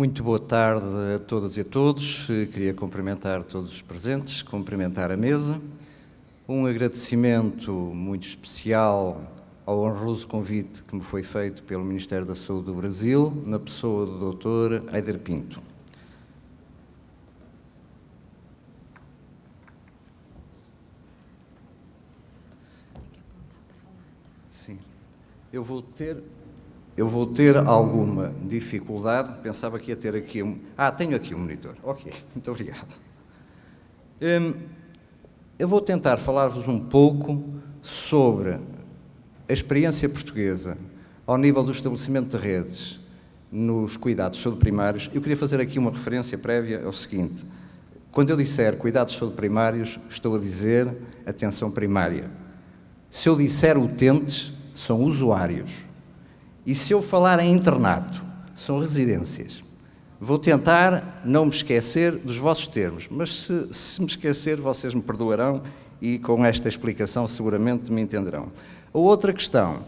Muito boa tarde a todas e a todos. Queria cumprimentar todos os presentes, cumprimentar a mesa. Um agradecimento muito especial ao honroso convite que me foi feito pelo Ministério da Saúde do Brasil, na pessoa do Dr. Eider Pinto. Sim, eu vou ter alguma dificuldade, pensava que ia ter aqui tenho aqui um monitor, ok, muito obrigado. Eu vou tentar falar-vos um pouco sobre a experiência portuguesa ao nível do estabelecimento de redes nos cuidados de saúde primários. Eu queria fazer aqui uma referência prévia ao seguinte: quando eu disser cuidados de saúde primários, estou a dizer atenção primária. Se eu disser utentes, são usuários. E se eu falar em internato, são residências. Vou tentar não me esquecer dos vossos termos, mas se me esquecer, vocês me perdoarão e com esta explicação seguramente me entenderão. A outra questão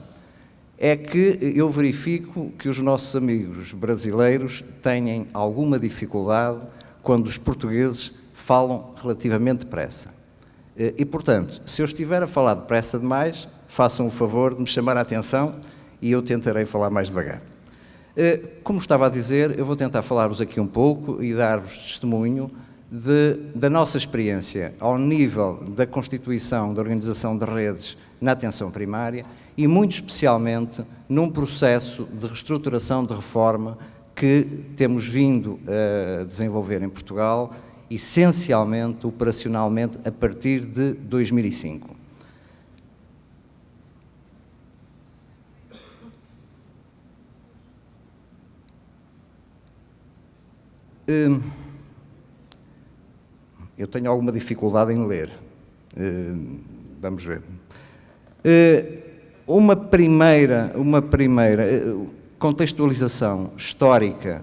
é que eu verifico que os nossos amigos brasileiros têm alguma dificuldade quando os portugueses falam relativamente depressa. E, portanto, se eu estiver a falar depressa demais, façam o favor de me chamar a atenção e eu tentarei falar mais devagar. Como estava a dizer, eu vou tentar falar-vos aqui um pouco e dar-vos testemunho da nossa experiência ao nível da constituição da organização de redes na atenção primária e, muito especialmente, num processo de reestruturação, de reforma que temos vindo a desenvolver em Portugal, essencialmente, operacionalmente, a partir de 2005. Eu tenho alguma dificuldade em ler. Vamos ver. Uma primeira contextualização histórica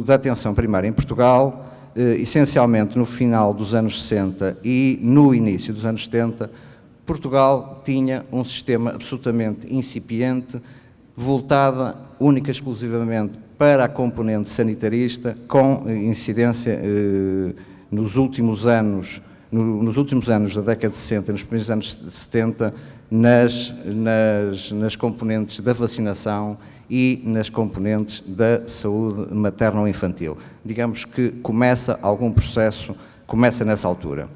da atenção primária em Portugal, essencialmente no final dos anos 60 e no início dos anos 70, Portugal tinha um sistema absolutamente incipiente, voltada única e exclusivamente para a componente sanitarista, com incidência nos últimos anos da década de 60, nos primeiros anos de 70, nas componentes da vacinação e nas componentes da saúde materno-infantil. Digamos que começa algum processo, começa nessa altura.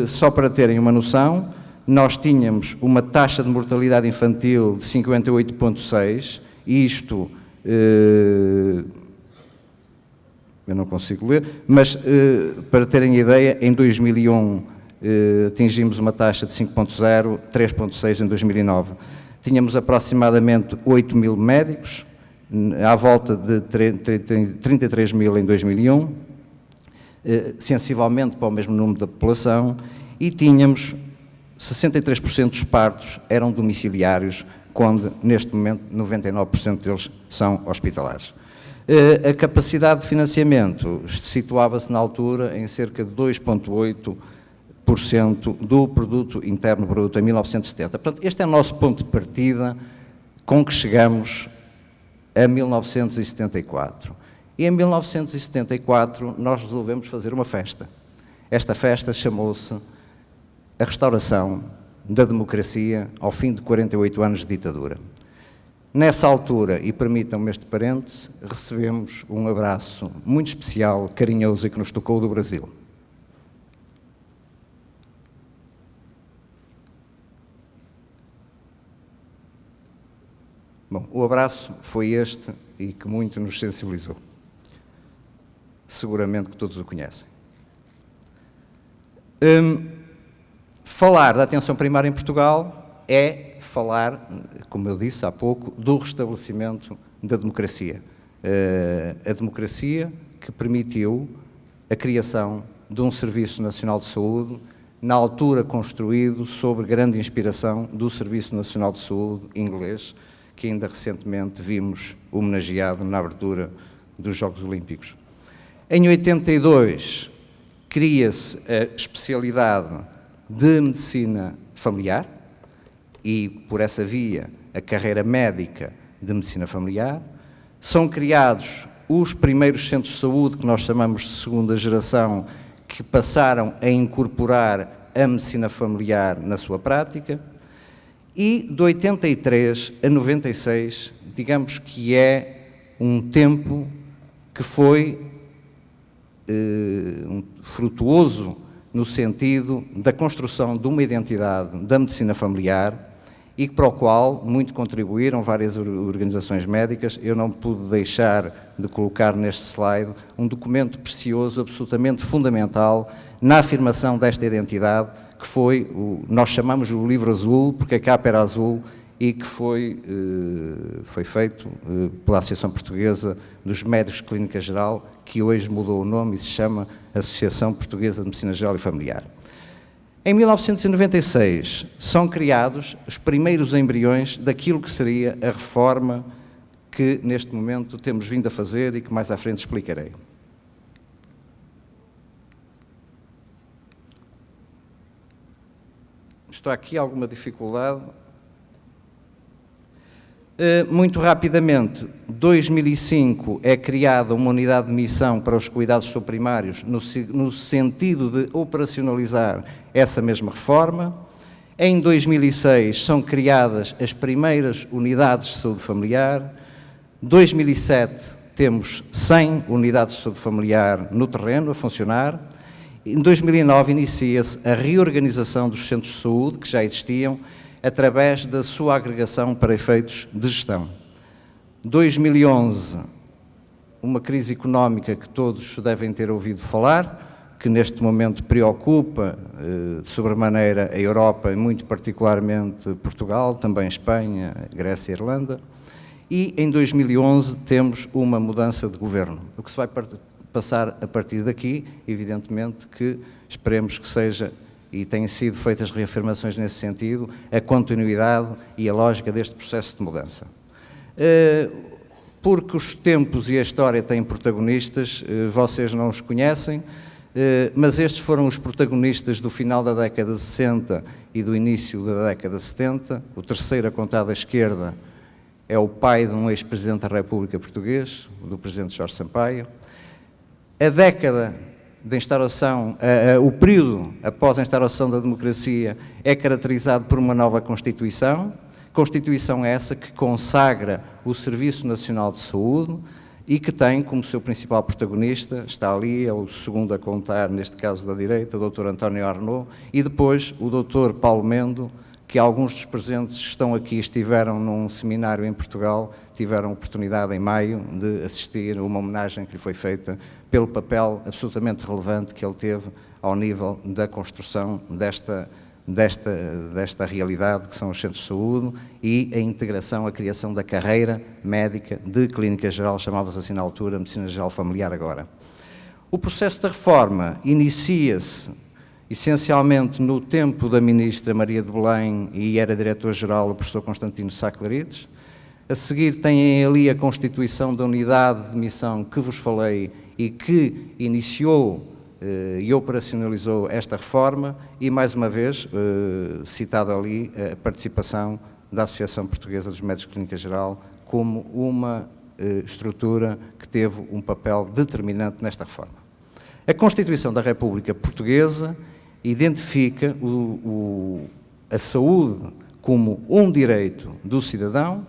Só para terem uma noção, nós tínhamos uma taxa de mortalidade infantil de 58,6, isto, eu não consigo ler, mas para terem ideia, em 2001 atingimos uma taxa de 5,0, 3,6 em 2009. Tínhamos aproximadamente 8 mil médicos, à volta de 33 mil em 2001, sensivelmente para o mesmo número da população, e tínhamos 63% dos partos eram domiciliários, quando neste momento 99% deles são hospitalares. A capacidade de financiamento situava-se na altura em cerca de 2,8% do produto interno bruto em 1970. Portanto, este é o nosso ponto de partida com que chegamos a 1974. E em 1974 nós resolvemos fazer uma festa. Esta festa chamou-se a restauração da democracia ao fim de 48 anos de ditadura. Nessa altura, e permitam-me este parêntese, recebemos um abraço muito especial, carinhoso e que nos tocou do Brasil. Bom, o abraço foi este e que muito nos sensibilizou. Seguramente que todos o conhecem. Falar da atenção primária em Portugal é falar, como eu disse há pouco, do restabelecimento da democracia. A democracia que permitiu a criação de um Serviço Nacional de Saúde, na altura construído sob grande inspiração do Serviço Nacional de Saúde inglês, que ainda recentemente vimos homenageado na abertura dos Jogos Olímpicos. Em 82, cria-se a especialidade de medicina familiar e, por essa via, a carreira médica de medicina familiar. São criados os primeiros centros de saúde, que nós chamamos de segunda geração, que passaram a incorporar a medicina familiar na sua prática, e de 83 a 96, digamos que é um tempo que foi frutuoso no sentido da construção de uma identidade da medicina familiar e para o qual muito contribuíram várias organizações médicas. Eu não pude deixar de colocar neste slide um documento precioso, absolutamente fundamental, na afirmação desta identidade, que foi, nós chamamos o livro azul, porque a capa era azul, e que foi feito pela Associação Portuguesa dos Médicos de Clínica Geral, que hoje mudou o nome e se chama Associação Portuguesa de Medicina Geral e Familiar. Em 1996 são criados os primeiros embriões daquilo que seria a reforma que neste momento temos vindo a fazer e que mais à frente explicarei. Estou aqui alguma dificuldade. Muito rapidamente, 2005 é criada uma unidade de missão para os cuidados subprimários no sentido de operacionalizar essa mesma reforma. Em 2006 são criadas as primeiras unidades de saúde familiar. 2007 temos 100 unidades de saúde familiar no terreno a funcionar. Em 2009 inicia-se a reorganização dos centros de saúde que já existiam, através da sua agregação para efeitos de gestão. 2011, uma crise económica que todos devem ter ouvido falar, que neste momento preocupa de sobremaneira a Europa e muito particularmente Portugal, também Espanha, Grécia e Irlanda. E em 2011 temos uma mudança de governo. O que se vai passar a partir daqui, evidentemente que esperemos que seja, e têm sido feitas reafirmações nesse sentido, a continuidade e a lógica deste processo de mudança. Porque os tempos e a história têm protagonistas, vocês não os conhecem, mas estes foram os protagonistas do final da década de 60 e do início da década de 70. O terceiro a contar da esquerda é o pai de um ex-presidente da República português, do presidente Jorge Sampaio. A década de instauração, o período após a instauração da democracia é caracterizado por uma nova Constituição essa que consagra o Serviço Nacional de Saúde e que tem como seu principal protagonista, está ali, é o segundo a contar, neste caso da direita, o Dr. António Arnaud, e depois o Dr. Paulo Mendo, que alguns dos presentes estão aqui, estiveram num seminário em Portugal, tiveram a oportunidade em maio de assistir a uma homenagem que lhe foi feita pelo papel absolutamente relevante que ele teve ao nível da construção desta realidade que são os centros de saúde e a integração, a criação da carreira médica de clínica geral, chamava-se assim na altura, medicina geral familiar agora. O processo da reforma inicia-se essencialmente no tempo da ministra Maria de Belém e era diretor-geral o professor Constantino Sá Clarides. A seguir têm ali a constituição da unidade de missão que vos falei e que iniciou e operacionalizou esta reforma e, mais uma vez, citado ali a participação da Associação Portuguesa dos Médicos de Clínica Geral como uma estrutura que teve um papel determinante nesta reforma. A Constituição da República Portuguesa identifica a saúde como um direito do cidadão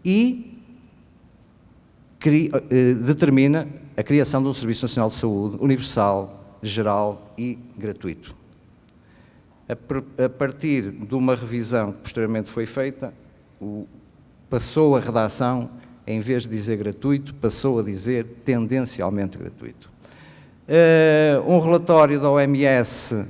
e determina a criação de um Serviço Nacional de Saúde universal, geral e gratuito. A partir de uma revisão que posteriormente foi feita, passou a redação, em vez de dizer gratuito, passou a dizer tendencialmente gratuito. Um relatório da OMS,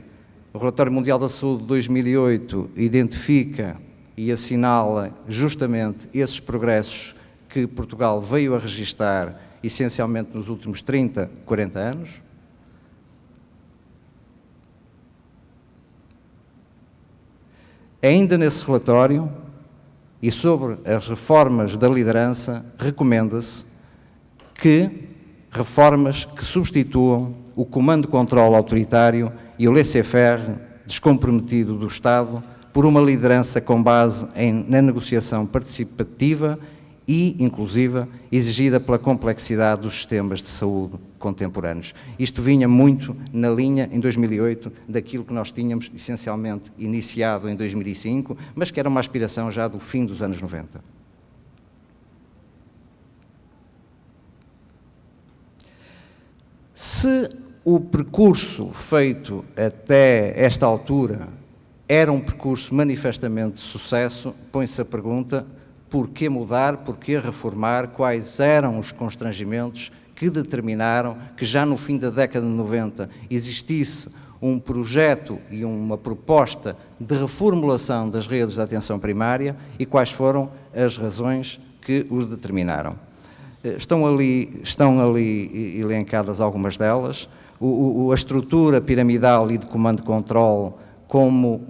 o Relatório Mundial da Saúde de 2008, identifica e assinala justamente esses progressos que Portugal veio a registar essencialmente nos últimos 30, 40 anos. Ainda nesse relatório, e sobre as reformas da liderança, recomenda-se que reformas que substituam o comando de controle autoritário e o laissez-faire descomprometido do Estado por uma liderança com base na negociação participativa e inclusiva, exigida pela complexidade dos sistemas de saúde contemporâneos. Isto vinha muito na linha, em 2008, daquilo que nós tínhamos essencialmente iniciado em 2005, mas que era uma aspiração já do fim dos anos 90. Se o percurso feito até esta altura era um percurso manifestamente de sucesso, põe-se a pergunta: porquê mudar, porquê reformar, quais eram os constrangimentos que determinaram que já no fim da década de 90 existisse um projeto e uma proposta de reformulação das redes de atenção primária e quais foram as razões que os determinaram. Estão ali elencadas algumas delas. A estrutura piramidal e de comando-controle como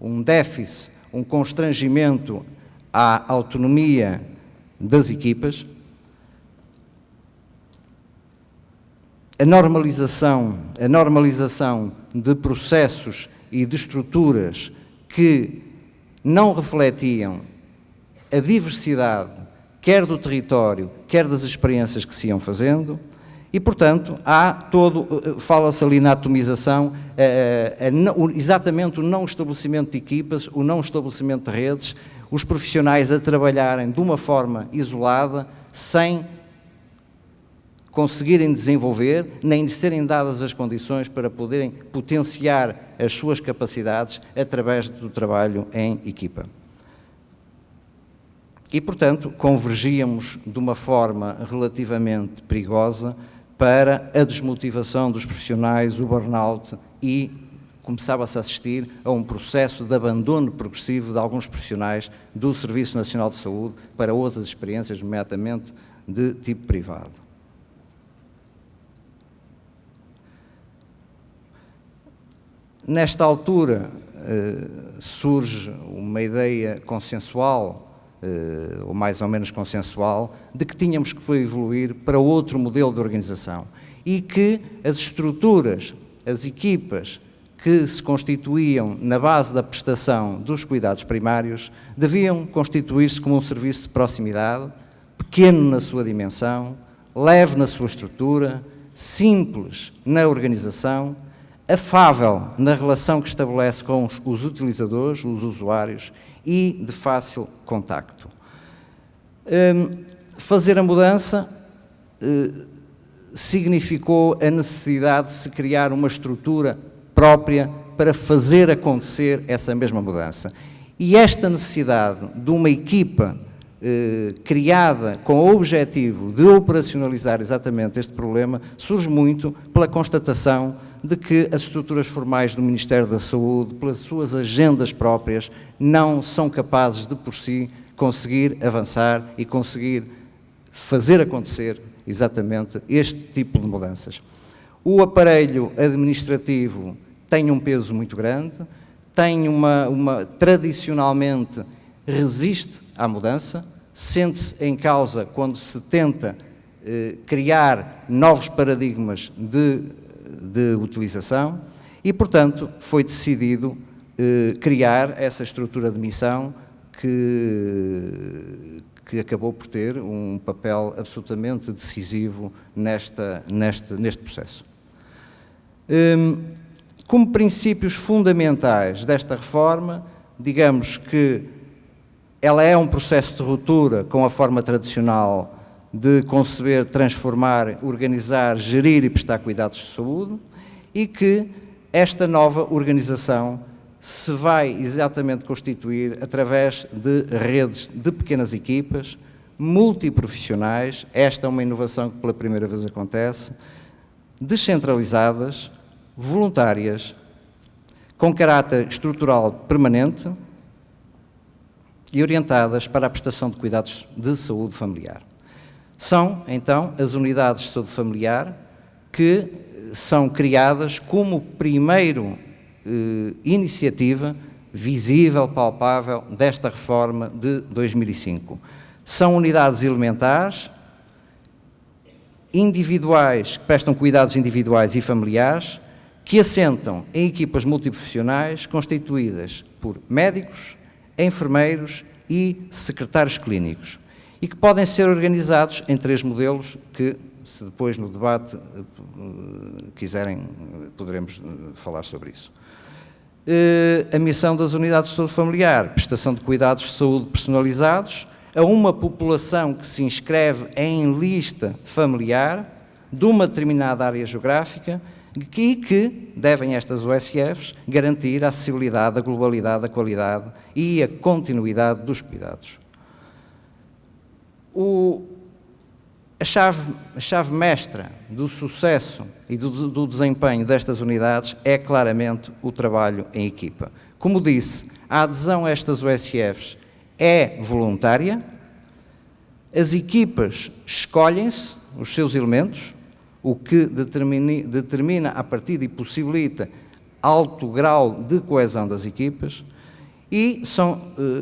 um déficit, um constrangimento à autonomia das equipas, a normalização de processos e de estruturas que não refletiam a diversidade, quer do território, quer das experiências que se iam fazendo, e, portanto, fala-se ali na atomização, exatamente o não estabelecimento de equipas, o não estabelecimento de redes, os profissionais a trabalharem de uma forma isolada, sem conseguirem desenvolver, nem lhes serem dadas as condições para poderem potenciar as suas capacidades através do trabalho em equipa. E, portanto, convergíamos de uma forma relativamente perigosa para a desmotivação dos profissionais, o burnout, e começava-se a assistir a um processo de abandono progressivo de alguns profissionais do Serviço Nacional de Saúde para outras experiências, nomeadamente de tipo privado. Nesta altura surge uma ideia consensual, ou mais ou menos consensual, de que tínhamos que evoluir para outro modelo de organização e que as estruturas, as equipas que se constituíam na base da prestação dos cuidados primários deviam constituir-se como um serviço de proximidade, pequeno na sua dimensão, leve na sua estrutura, simples na organização, afável na relação que estabelece com os utilizadores, os usuários, e de fácil contacto. Fazer a mudança significou a necessidade de se criar uma estrutura própria para fazer acontecer essa mesma mudança. E esta necessidade de uma equipa criada com o objetivo de operacionalizar exatamente este problema surge muito pela constatação de que as estruturas formais do Ministério da Saúde, pelas suas agendas próprias, não são capazes de, por si, conseguir avançar e conseguir fazer acontecer exatamente este tipo de mudanças. O aparelho administrativo tem um peso muito grande, tem tradicionalmente resiste à mudança, sente-se em causa quando se tenta criar novos paradigmas de utilização e, portanto, foi decidido criar essa estrutura de missão que acabou por ter um papel absolutamente decisivo neste processo. Como princípios fundamentais desta reforma, digamos que ela é um processo de ruptura com a forma tradicional de conceber, transformar, organizar, gerir e prestar cuidados de saúde, e que esta nova organização se vai exatamente constituir através de redes de pequenas equipas, multiprofissionais, esta é uma inovação que pela primeira vez acontece, descentralizadas, voluntárias, com caráter estrutural permanente e orientadas para a prestação de cuidados de saúde familiar. São, então, as unidades de saúde familiar que são criadas como primeira iniciativa visível, palpável, desta reforma de 2005. São unidades elementares, individuais, que prestam cuidados individuais e familiares, que assentam em equipas multiprofissionais constituídas por médicos, enfermeiros e secretários clínicos. e que podem ser organizados em 3 modelos que, se depois no debate quiserem, poderemos falar sobre isso. A missão das unidades de saúde familiar, prestação de cuidados de saúde personalizados a uma população que se inscreve em lista familiar de uma determinada área geográfica e que devem estas OSFs garantir a acessibilidade, a globalidade, a qualidade e a continuidade dos cuidados. A chave mestra do sucesso e do desempenho destas unidades é claramente o trabalho em equipa. Como disse, a adesão a estas OSFs é voluntária, as equipas escolhem-se, os seus elementos, o que determina a partida e possibilita alto grau de coesão das equipas, e são,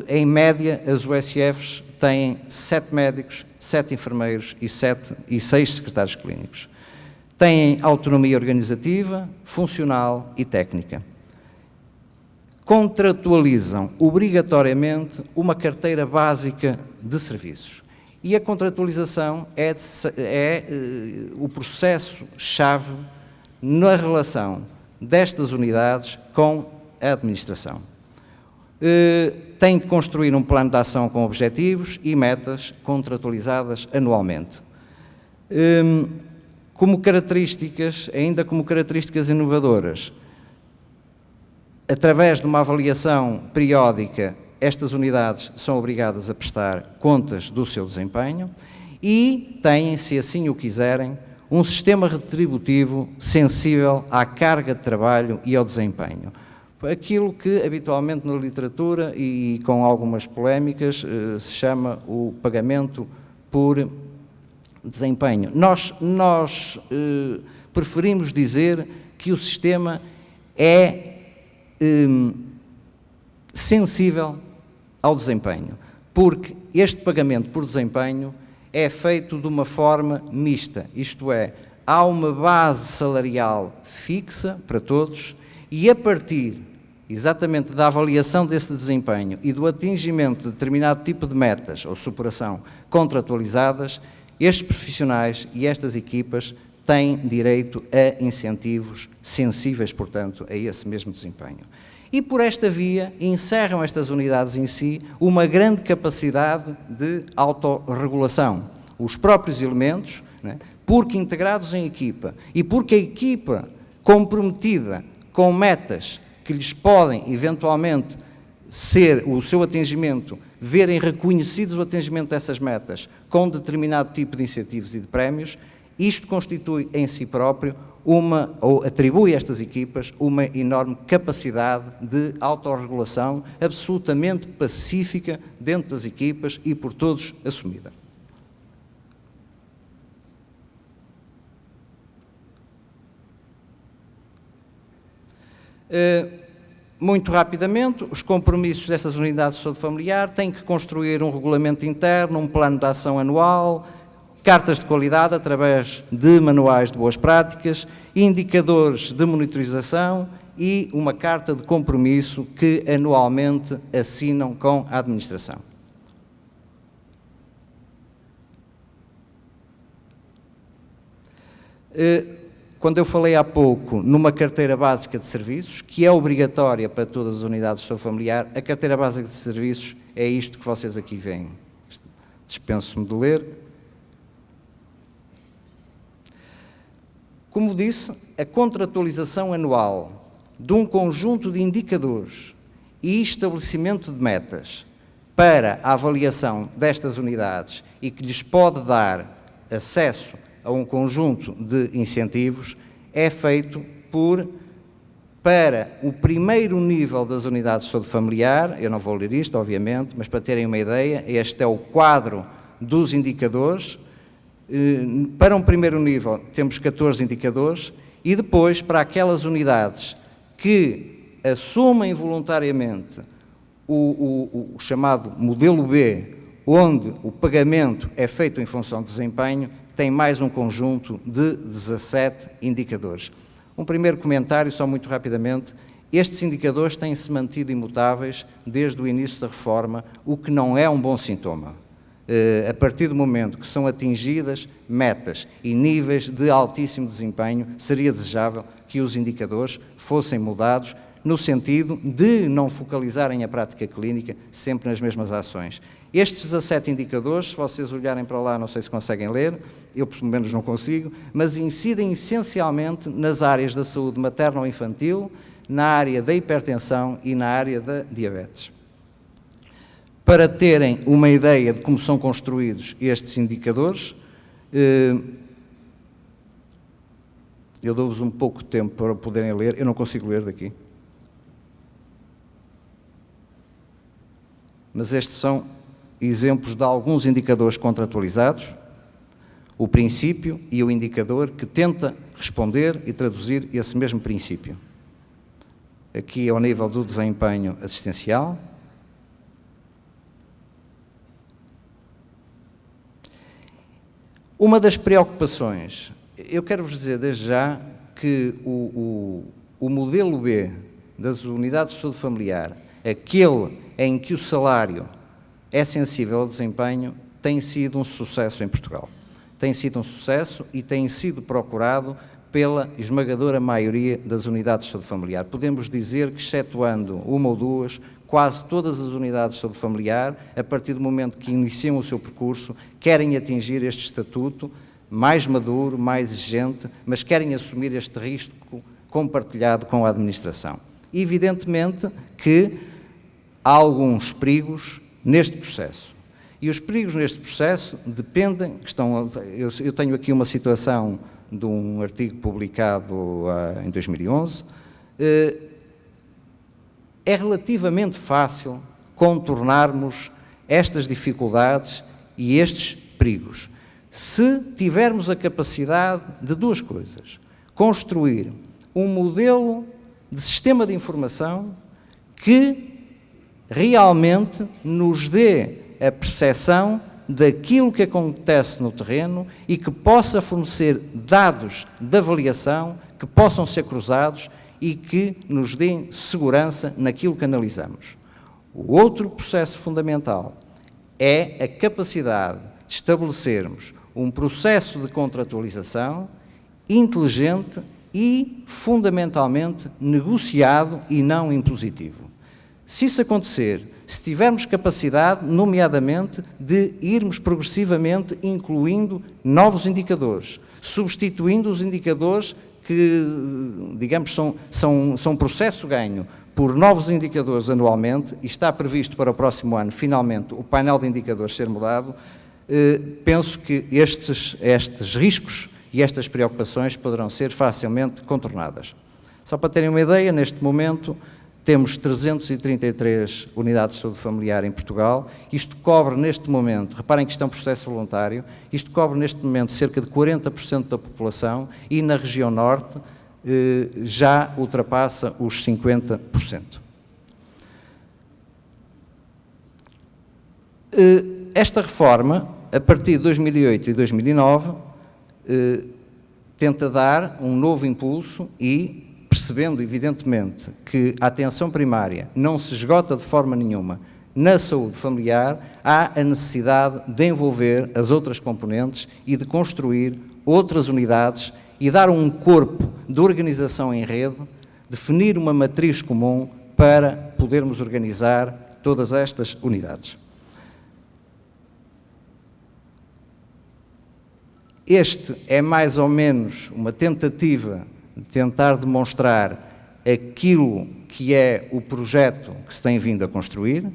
em média, as OSFs têm 7 médicos, 7 enfermeiros e 6 secretários clínicos. Têm autonomia organizativa, funcional e técnica. Contratualizam obrigatoriamente uma carteira básica de serviços. E a contratualização é o processo-chave na relação destas unidades com a administração. Tem que construir um plano de ação com objetivos e metas contratualizadas anualmente. Ainda como características inovadoras, através de uma avaliação periódica, estas unidades são obrigadas a prestar contas do seu desempenho e têm, se assim o quiserem, um sistema retributivo sensível à carga de trabalho e ao desempenho. Aquilo que habitualmente na literatura e com algumas polémicas se chama o pagamento por desempenho. Nós preferimos dizer que o sistema é sensível ao desempenho, porque este pagamento por desempenho é feito de uma forma mista, isto é, há uma base salarial fixa para todos e a partir exatamente da avaliação desse desempenho e do atingimento de determinado tipo de metas ou superação contratualizadas, estes profissionais e estas equipas têm direito a incentivos sensíveis, portanto, a esse mesmo desempenho. E por esta via encerram estas unidades em si uma grande capacidade de autorregulação. Os próprios elementos, né, porque integrados em equipa e porque a equipa comprometida com metas que lhes podem eventualmente ser o seu atingimento, verem reconhecidos o atingimento dessas metas com determinado tipo de incentivos e de prémios, isto constitui em si próprio ou atribui a estas equipas uma enorme capacidade de autorregulação absolutamente pacífica dentro das equipas e por todos assumida. Muito rapidamente, os compromissos dessas unidades de saúde familiar têm que construir um regulamento interno, um plano de ação anual, cartas de qualidade através de manuais de boas práticas, indicadores de monitorização e uma carta de compromisso que anualmente assinam com a administração. Quando eu falei há pouco numa carteira básica de serviços, que é obrigatória para todas as unidades de saúde familiar, a carteira básica de serviços é isto que vocês aqui veem. Dispenso-me de ler. Como disse, a contratualização anual de um conjunto de indicadores e estabelecimento de metas para a avaliação destas unidades e que lhes pode dar acesso a um conjunto de incentivos é feito para o primeiro nível das unidades de saúde familiar, eu não vou ler isto, obviamente, mas para terem uma ideia, este é o quadro dos indicadores. Para um primeiro nível temos 14 indicadores e depois para aquelas unidades que assumem voluntariamente o chamado modelo B, onde o pagamento é feito em função de desempenho, tem mais um conjunto de 17 indicadores. Um primeiro comentário, só muito rapidamente, estes indicadores têm-se mantido imutáveis desde o início da reforma, o que não é um bom sintoma. a partir do momento que são atingidas metas e níveis de altíssimo desempenho, seria desejável que os indicadores fossem mudados no sentido de não focalizarem a prática clínica sempre nas mesmas ações. Estes 17 indicadores, se vocês olharem para lá, não sei se conseguem ler, eu pelo menos não consigo, mas incidem essencialmente nas áreas da saúde materna ou infantil, na área da hipertensão e na área da diabetes. Para terem uma ideia de como são construídos estes indicadores, eu dou-vos um pouco de tempo para poderem ler, eu não consigo ler daqui. Mas estes são exemplos de alguns indicadores contratualizados, o princípio e o indicador que tenta responder e traduzir esse mesmo princípio. Aqui ao nível do desempenho assistencial. Uma das preocupações, eu quero-vos dizer desde já que o modelo B das unidades de saúde familiar, aquele em que o salário é sensível ao desempenho, tem sido um sucesso em Portugal. Tem sido um sucesso e tem sido procurado pela esmagadora maioria das unidades de saúde familiar. Podemos dizer que, excetuando uma ou duas, quase todas as unidades de saúde familiar, a partir do momento que iniciam o seu percurso, querem atingir este estatuto mais maduro, mais exigente, mas querem assumir este risco compartilhado com a administração. Evidentemente que há alguns perigos neste processo. E os perigos neste processo dependem, eu tenho aqui uma situação de um artigo publicado em 2011, é relativamente fácil contornarmos estas dificuldades e estes perigos, se tivermos a capacidade de duas coisas: construir um modelo de sistema de informação que realmente nos dê a percepção daquilo que acontece no terreno e que possa fornecer dados de avaliação que possam ser cruzados e que nos deem segurança naquilo que analisamos. O outro processo fundamental é a capacidade de estabelecermos um processo de contratualização inteligente e, fundamentalmente, negociado e não impositivo. Se isso acontecer, se tivermos capacidade, nomeadamente, de irmos progressivamente incluindo novos indicadores, substituindo os indicadores que, digamos, são processo ganho por novos indicadores anualmente, e está previsto para o próximo ano, finalmente, o painel de indicadores ser mudado, penso que estes riscos e estas preocupações poderão ser facilmente contornadas. Só para terem uma ideia, neste momento temos 333 unidades de saúde familiar em Portugal. Isto cobre neste momento, reparem que isto é um processo voluntário, isto cobre neste momento cerca de 40% da população e na região norte já ultrapassa os 50%. Esta reforma, a partir de 2008 e 2009, tenta dar um novo impulso e, percebendo, evidentemente, que a atenção primária não se esgota de forma nenhuma na saúde familiar, há a necessidade de envolver as outras componentes e de construir outras unidades e dar um corpo de organização em rede, definir uma matriz comum para podermos organizar todas estas unidades. Este é mais ou menos uma tentativa de tentar demonstrar aquilo que é o projeto que se tem vindo a construir,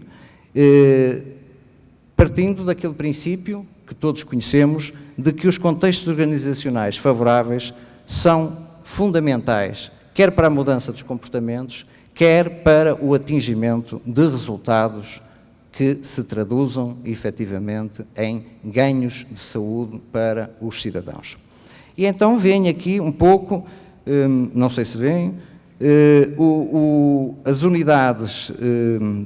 partindo daquele princípio que todos conhecemos, de que os contextos organizacionais favoráveis são fundamentais, quer para a mudança dos comportamentos, quer para o atingimento de resultados que se traduzam, efetivamente, em ganhos de saúde para os cidadãos. E então vem aqui um pouco, não sei se veem, as unidades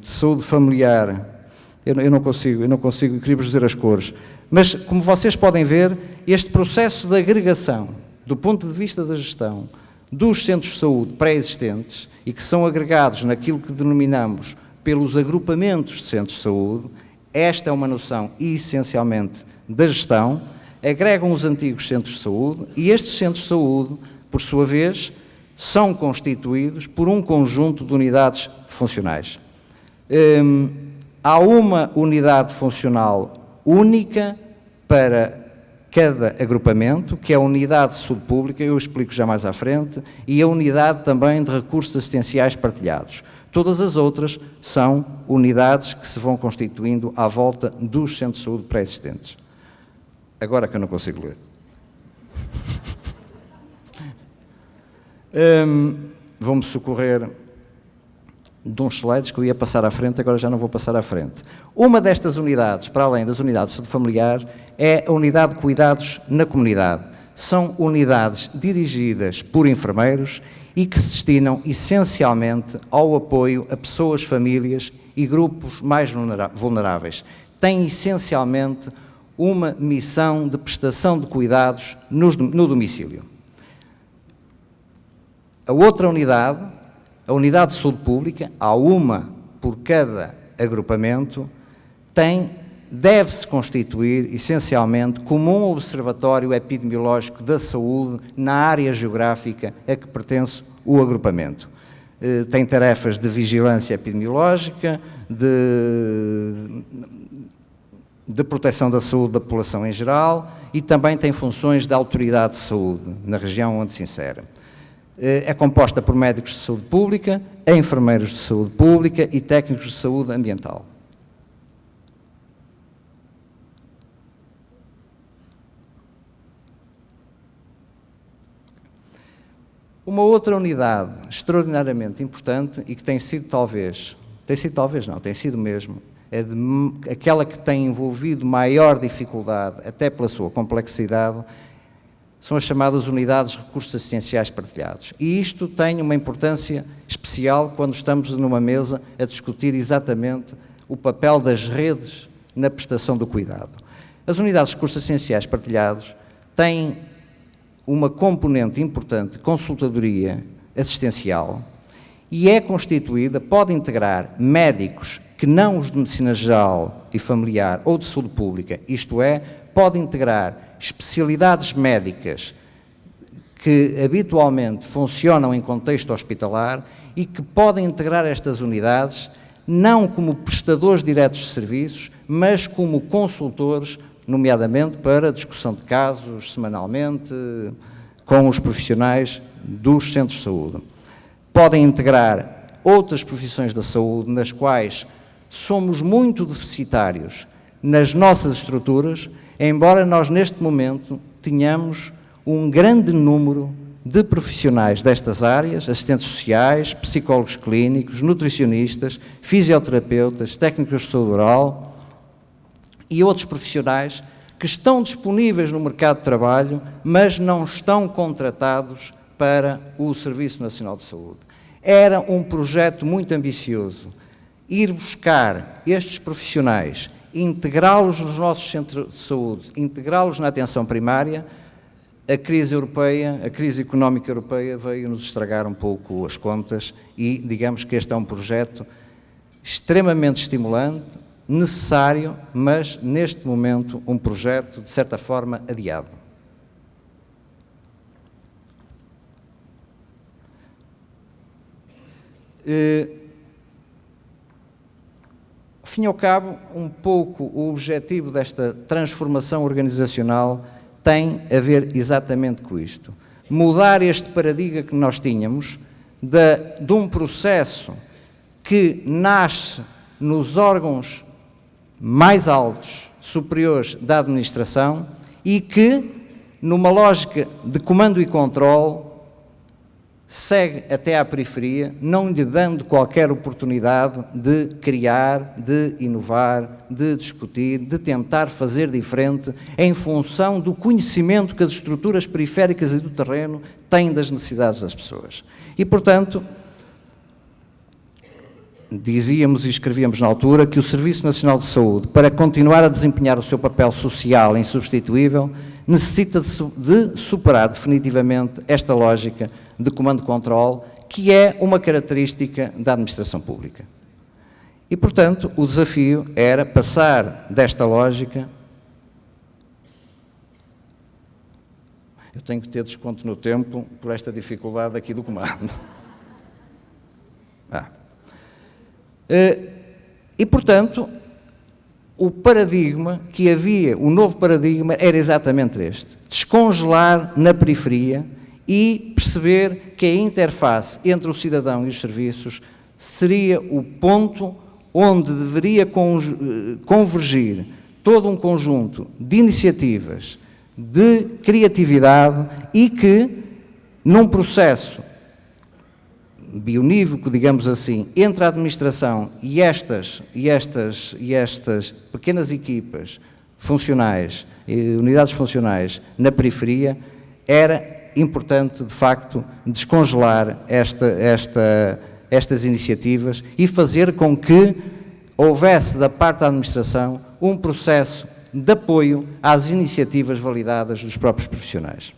de saúde familiar, eu não consigo, queria-vos dizer as cores, mas como vocês podem ver, este processo de agregação, do ponto de vista da gestão, dos centros de saúde pré-existentes e que são agregados naquilo que denominamos pelos agrupamentos de centros de saúde, Esta é uma noção essencialmente da gestão, agregam os antigos centros de saúde e estes centros de saúde, por sua vez, são constituídos por um conjunto de unidades funcionais. Há uma unidade funcional única para cada agrupamento, que é a unidade de saúde pública, eu explico já mais à frente, e a unidade também de recursos assistenciais partilhados. Todas as outras são unidades que se vão constituindo à volta dos centros de saúde pré-existentes. Agora que eu não consigo ler. Vou-me socorrer de uns slides que eu ia passar à frente, agora já não vou passar à frente. Uma destas unidades, para além das unidades de saúde familiar, é a unidade de cuidados na comunidade. São unidades dirigidas por enfermeiros e que se destinam essencialmente ao apoio a pessoas, famílias e grupos mais vulneráveis. Têm essencialmente uma missão de prestação de cuidados no domicílio. A outra unidade, a unidade de saúde pública, há uma por cada agrupamento, deve-se constituir essencialmente como um observatório epidemiológico da saúde na área geográfica a que pertence o agrupamento. Tem tarefas de vigilância epidemiológica, de proteção da saúde da população em geral e também tem funções de autoridade de saúde na região onde se insere. É composta por médicos de saúde pública, enfermeiros de saúde pública e técnicos de saúde ambiental. Uma outra unidade extraordinariamente importante e que tem sido mesmo, é aquela que tem envolvido maior dificuldade, até pela sua complexidade, são as chamadas unidades de recursos assistenciais partilhados. E isto tem uma importância especial quando estamos numa mesa a discutir exatamente o papel das redes na prestação do cuidado. As unidades de recursos assistenciais partilhados têm uma componente importante de consultadoria assistencial e é constituída, pode integrar médicos que não os de medicina geral e familiar ou de saúde pública, isto é, pode integrar especialidades médicas que habitualmente funcionam em contexto hospitalar e que podem integrar estas unidades não como prestadores diretos de serviços, mas como consultores, nomeadamente para discussão de casos semanalmente com os profissionais dos centros de saúde. Podem integrar outras profissões da saúde nas quais somos muito deficitários nas nossas estruturas, embora nós neste momento tenhamos um grande número de profissionais destas áreas, assistentes sociais, psicólogos clínicos, nutricionistas, fisioterapeutas, técnicos de saúde oral e outros profissionais que estão disponíveis no mercado de trabalho, mas não estão contratados para o Serviço Nacional de Saúde. Era um projeto muito ambicioso, ir buscar estes profissionais, integrá-los nos nossos centros de saúde, integrá-los na atenção primária. A crise europeia, a crise económica europeia veio-nos estragar um pouco as contas e digamos que este é um projeto extremamente estimulante, necessário, mas neste momento um projeto de certa forma adiado. Ao fim e ao cabo, um pouco o objetivo desta transformação organizacional tem a ver exatamente com isto. Mudar este paradigma que nós tínhamos de um processo que nasce nos órgãos mais altos, superiores da administração e que, numa lógica de comando e controle, segue até à periferia, não lhe dando qualquer oportunidade de criar, de inovar, de discutir, de tentar fazer diferente em função do conhecimento que as estruturas periféricas e do terreno têm das necessidades das pessoas. E, portanto, dizíamos e escrevíamos na altura que o Serviço Nacional de Saúde, para continuar a desempenhar o seu papel social insubstituível, necessita de superar definitivamente esta lógica de comando-controle, que é uma característica da administração pública. E, portanto, o desafio era passar desta lógica. Eu tenho que ter desconto no tempo por esta dificuldade aqui do comando. E, portanto, o paradigma que havia, o novo paradigma era exatamente este. Descongelar na periferia e perceber que a interface entre o cidadão e os serviços seria o ponto onde deveria convergir todo um conjunto de iniciativas, de criatividade e que, num processo bionívoco, digamos assim, entre a administração e estas pequenas equipas funcionais, unidades funcionais na periferia, era importante, de facto, descongelar estas iniciativas e fazer com que houvesse, da parte da administração, um processo de apoio às iniciativas validadas dos próprios profissionais.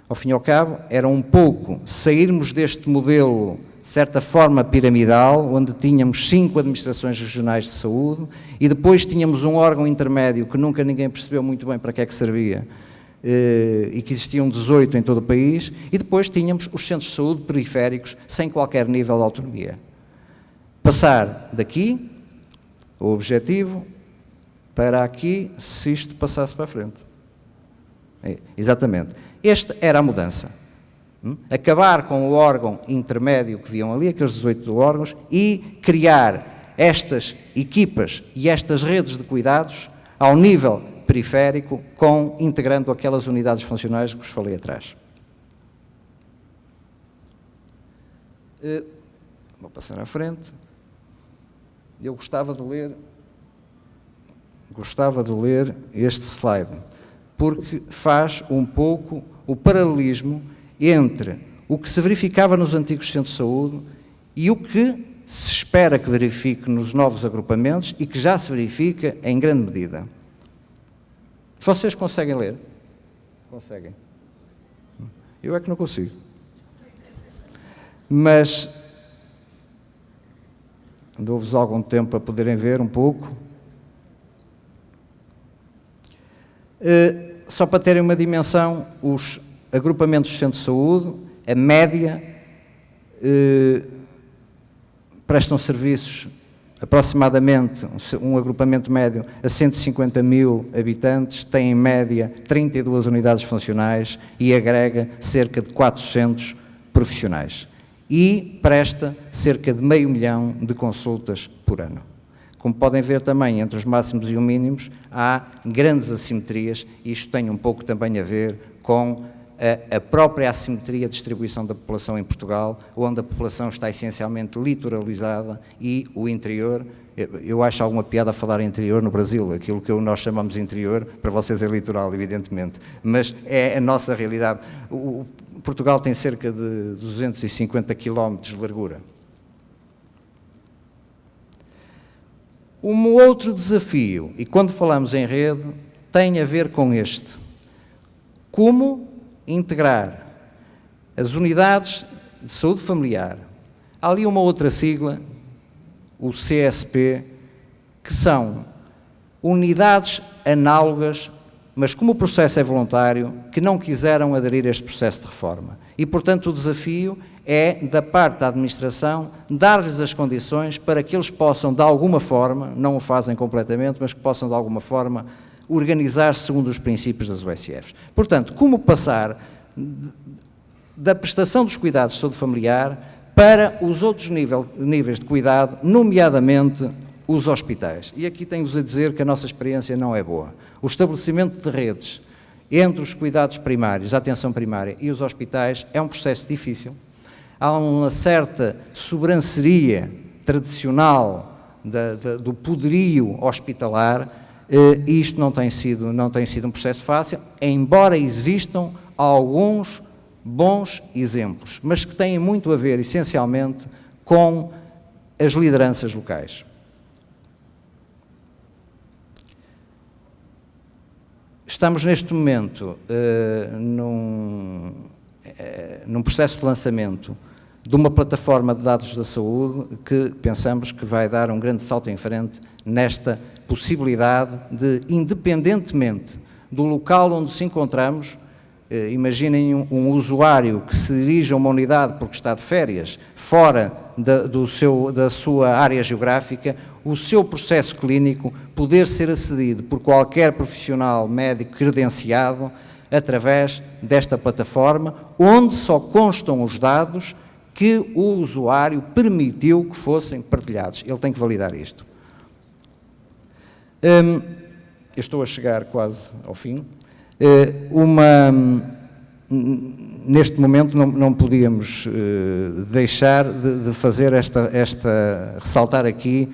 Ao fim e ao cabo, era um pouco sairmos deste modelo, de certa forma, piramidal, onde tínhamos 5 administrações regionais de saúde e depois tínhamos um órgão intermédio que nunca ninguém percebeu muito bem para que é que servia e que existiam 18 em todo o país, e depois tínhamos os centros de saúde periféricos sem qualquer nível de autonomia. Passar daqui, o objetivo, para aqui, se isto passasse para a frente. Exatamente. Esta era a mudança. Acabar com o órgão intermédio que viam ali, aqueles 18 órgãos, e criar estas equipas e estas redes de cuidados ao nível periférico, integrando aquelas unidades funcionais que vos falei atrás. Vou passar à frente. Eu gostava de ler este slide, porque faz um pouco o paralelismo entre o que se verificava nos antigos centros de saúde e o que se espera que verifique nos novos agrupamentos e que já se verifica em grande medida. Vocês conseguem ler? Conseguem? Eu é que não consigo. Mas dou-vos algum tempo para poderem ver um pouco. Só para terem uma dimensão, os agrupamentos de centro de saúde, a média, prestam serviços aproximadamente, um agrupamento médio a 150 mil habitantes, tem em média 32 unidades funcionais e agrega cerca de 400 profissionais. E presta cerca de 500 mil de consultas por ano. Como podem ver também, entre os máximos e os mínimos, há grandes assimetrias, e isto tem um pouco também a ver com a própria assimetria de distribuição da população em Portugal, onde a população está essencialmente litoralizada e o interior, eu acho alguma piada a falar em interior no Brasil, aquilo que nós chamamos de interior, para vocês é litoral, evidentemente, mas é a nossa realidade. Portugal tem cerca de 250 km de largura. Um outro desafio, e quando falamos em rede, tem a ver com este. Como integrar as unidades de saúde familiar. Há ali uma outra sigla, o CSP, que são unidades análogas, mas como o processo é voluntário, que não quiseram aderir a este processo de reforma. E, portanto, o desafio é, da parte da administração, dar-lhes as condições para que eles possam, de alguma forma, não o fazem completamente, mas que possam, de alguma forma, organizar-se segundo os princípios das USFs. Portanto, como passar da prestação dos cuidados de saúde familiar para os outros níveis de cuidado, nomeadamente os hospitais. E aqui tenho-vos a dizer que a nossa experiência não é boa. O estabelecimento de redes entre os cuidados primários, a atenção primária e os hospitais é um processo difícil. Há uma certa sobranceria tradicional do poderio hospitalar, e isto não tem sido um processo fácil, embora existam alguns bons exemplos, mas que têm muito a ver, essencialmente, com as lideranças locais. Estamos neste momento num processo de lançamento de uma plataforma de dados da saúde que pensamos que vai dar um grande salto em frente nesta possibilidade de, independentemente do local onde se encontramos, imaginem um usuário que se dirige a uma unidade porque está de férias, fora da sua área geográfica, o seu processo clínico poder ser acedido por qualquer profissional médico credenciado através desta plataforma, onde só constam os dados que o usuário permitiu que fossem partilhados. Ele tem que validar isto. Eu estou a chegar quase ao fim. Neste momento não podíamos deixar de fazer ressaltar aqui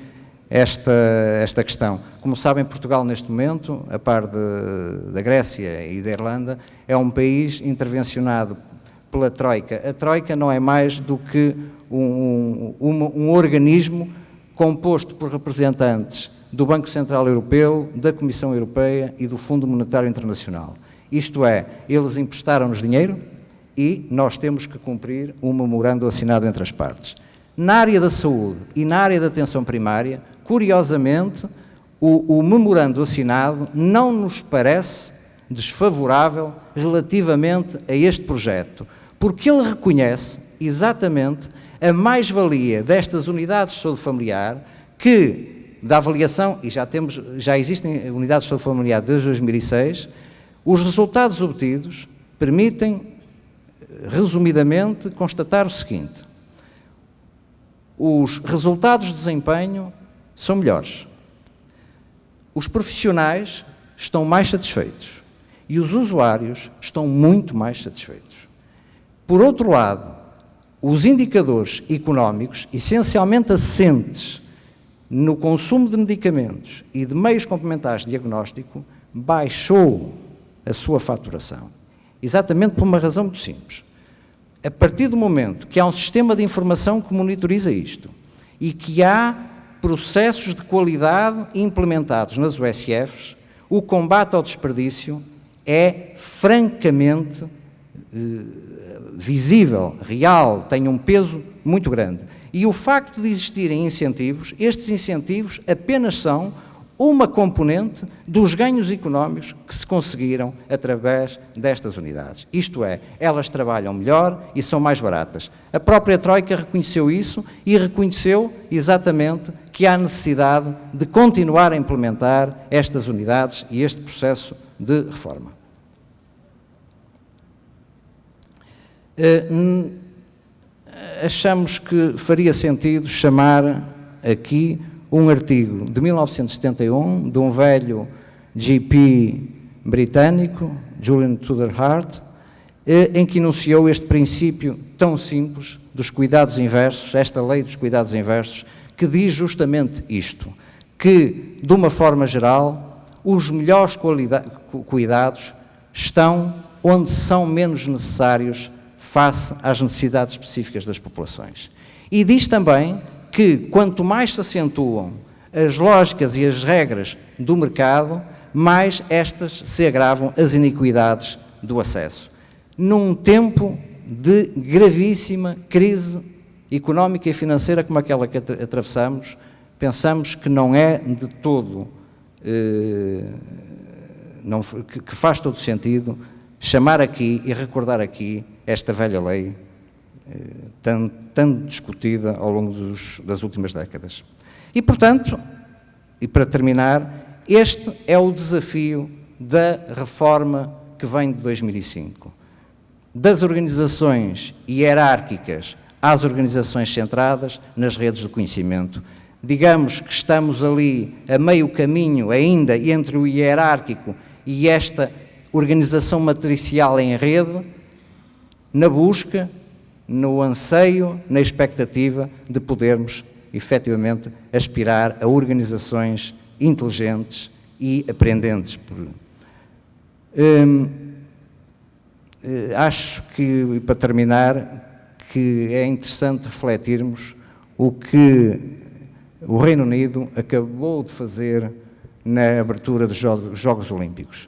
esta questão. Como sabem, Portugal neste momento, a par da Grécia e da Irlanda, é um país intervencionado pela Troika. A Troika não é mais do que um organismo composto por representantes do Banco Central Europeu, da Comissão Europeia e do Fundo Monetário Internacional. Isto é, eles emprestaram-nos dinheiro e nós temos que cumprir um memorando assinado entre as partes. Na área da saúde e na área da atenção primária, curiosamente, o memorando assinado não nos parece desfavorável relativamente a este projeto, porque ele reconhece exatamente a mais-valia destas unidades de saúde familiar que, da avaliação, e já existem unidades de saúde familiar desde 2006, os resultados obtidos permitem, resumidamente, constatar o seguinte: os resultados de desempenho são melhores, os profissionais estão mais satisfeitos e os usuários estão muito mais satisfeitos. Por outro lado, os indicadores económicos, essencialmente assentes no consumo de medicamentos e de meios complementares de diagnóstico, baixou a sua faturação. Exatamente por uma razão muito simples. A partir do momento que há um sistema de informação que monitoriza isto e que há processos de qualidade implementados nas USFs, o combate ao desperdício é francamente visível, real, tem um peso muito grande. E o facto de existirem incentivos, estes incentivos apenas são uma componente dos ganhos económicos que se conseguiram através destas unidades. Isto é, elas trabalham melhor e são mais baratas. A própria Troika reconheceu isso e reconheceu exatamente que há necessidade de continuar a implementar estas unidades e este processo de reforma. Achamos que faria sentido chamar aqui um artigo de 1971 de um velho GP britânico, Julian Tudor Hart, em que enunciou este princípio tão simples dos cuidados inversos, esta lei dos cuidados inversos, que diz justamente isto, que, de uma forma geral, os melhores cuidados estão onde são menos necessários face às necessidades específicas das populações. E diz também que, quanto mais se acentuam as lógicas e as regras do mercado, mais estas se agravam as iniquidades do acesso. Num tempo de gravíssima crise económica e financeira como aquela que atravessamos, pensamos que não é de todo, que faz todo sentido chamar aqui e recordar aqui esta velha lei tão discutida ao longo das últimas décadas. E, portanto, e para terminar, este é o desafio da reforma que vem de 2005. Das organizações hierárquicas às organizações centradas nas redes do conhecimento. Digamos que estamos ali a meio caminho ainda entre o hierárquico e esta organização matricial em rede, na busca, no anseio, na expectativa de podermos, efetivamente, aspirar a organizações inteligentes e aprendentes. Acho que, para terminar, que é interessante refletirmos o que o Reino Unido acabou de fazer na abertura dos Jogos Olímpicos.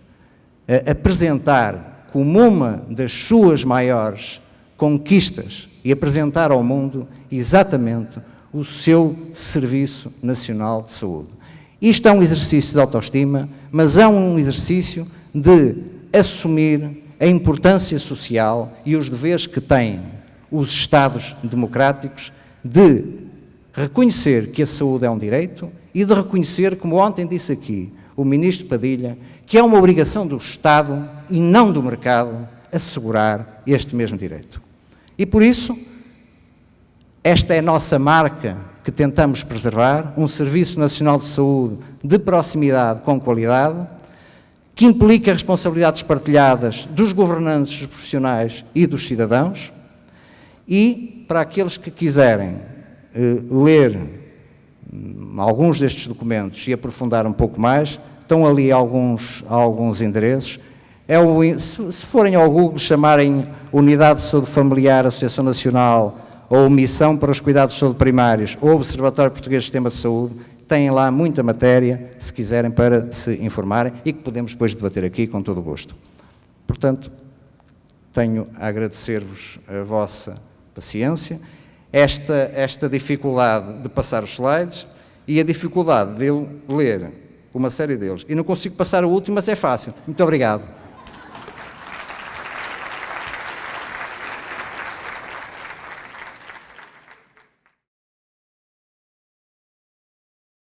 Apresentar como uma das suas maiores conquistas e apresentar ao mundo exatamente o seu Serviço Nacional de Saúde. Isto é um exercício de autoestima, mas é um exercício de assumir a importância social e os deveres que têm os Estados democráticos de reconhecer que a saúde é um direito e de reconhecer, como ontem disse aqui o Ministro Padilha, que é uma obrigação do Estado e não do mercado assegurar este mesmo direito. E por isso, esta é a nossa marca que tentamos preservar, um Serviço Nacional de Saúde de proximidade com qualidade, que implica responsabilidades partilhadas dos governantes, dos profissionais e dos cidadãos. E, para aqueles que quiserem ler alguns destes documentos e aprofundar um pouco mais, estão ali alguns endereços. Se forem ao Google, chamarem Unidade de Saúde Familiar, Associação Nacional, ou Missão para os Cuidados de Saúde Primários, ou Observatório Português de Sistema de Saúde, têm lá muita matéria, se quiserem, para se informarem e que podemos depois debater aqui com todo o gosto. Portanto, tenho a agradecer-vos a vossa paciência, esta dificuldade de passar os slides e a dificuldade de eu ler uma série deles. E não consigo passar o último, mas é fácil. Muito obrigado.